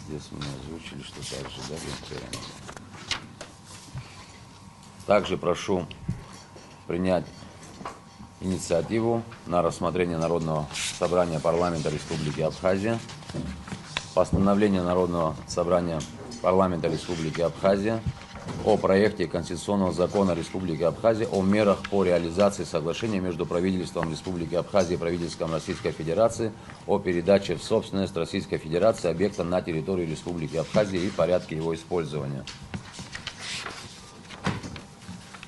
Здесь мне озвучили, что также, да, также прошу принять инициативу на рассмотрение Народного собрания парламента Республики Абхазия, постановление Народного собрания парламента Республики Абхазия о проекте Конституционного закона Республики Абхазия о мерах по реализации соглашения между правительством Республики Абхазия и правительством Российской Федерации о передаче в собственность Российской Федерации объекта на территории Республики Абхазия и порядке его использования.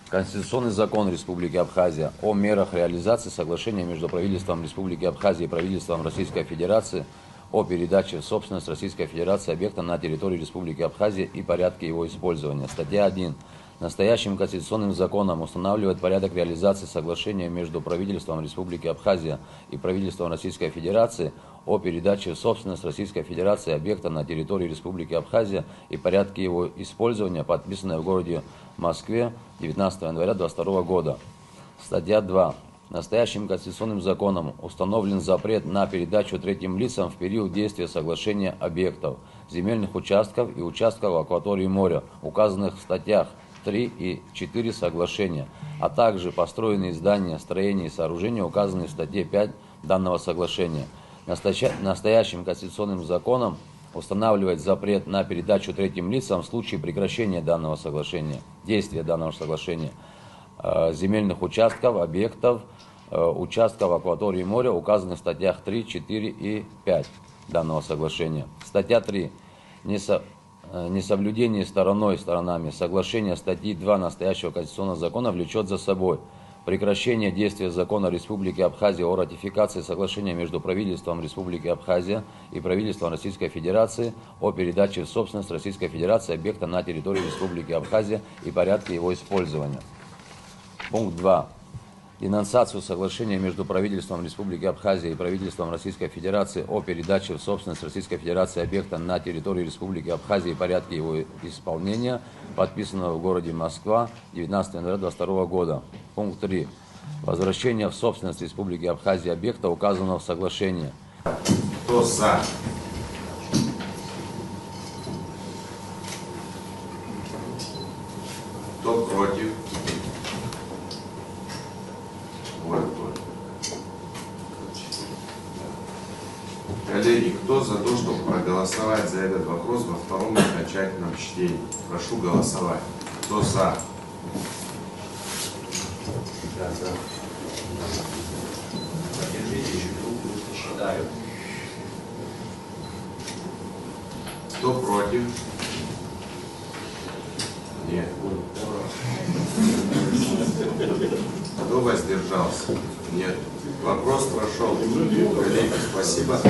Конституционный закон Республики Абхазия о мерах реализации соглашения между правительством Республики Абхазия и правительством Российской Федерации о передаче в собственность Российской Федерации объекта на территории Республики Абхазия и порядке его использования. Статья 1. Настоящим конституционным законом устанавливает порядок реализации соглашения между правительством Республики Абхазия и правительством Российской Федерации о передаче в собственность Российской Федерации объекта на территории Республики Абхазия и порядке его использования, подписанное в городе Москве 19 января 2022 года. Статья 2. Настоящим конституционным законом установлен запрет на передачу третьим лицам в период действия соглашения объектов, земельных участков и участков в акватории моря, указанных в статьях 3 и 4 соглашения, а также построенные здания, строения и сооружения, указанные в статье 5 данного соглашения. Настоящим конституционным законом устанавливает запрет на передачу третьим лицам в случае прекращения данного соглашения, действия данного соглашения, земельных участков, объектов, участков в акватории моря, указанных в статьях 3, 4 и 5 данного соглашения. Статья 3. Несоблюдение сторонами соглашения статьи 2 настоящего конституционного закона влечет за собой прекращение действия закона Республики Абхазия о ратификации соглашения между правительством Республики Абхазия и правительством Российской Федерации о передаче в собственность Российской Федерации объекта на территории Республики Абхазия и порядке его использования. Пункт 2. Денонсацию соглашения между правительством Республики Абхазия и правительством Российской Федерации о передаче в собственность Российской Федерации объекта на территории Республики Абхазия и порядке его исполнения, подписанного в городе Москва 19 января 2022 года. Пункт 3. Возвращение в собственность Республики Абхазия объекта, указанного в соглашении. Кто за? Кто против? Коллеги, кто за то, чтобы проголосовать за этот вопрос во втором окончательном чтении? Прошу голосовать. Кто за? Да, за. Подержите еще руку, считаю. Кто против? Нет. Кто воздержался? Нет. Вопрос прошел. Коллеги, спасибо.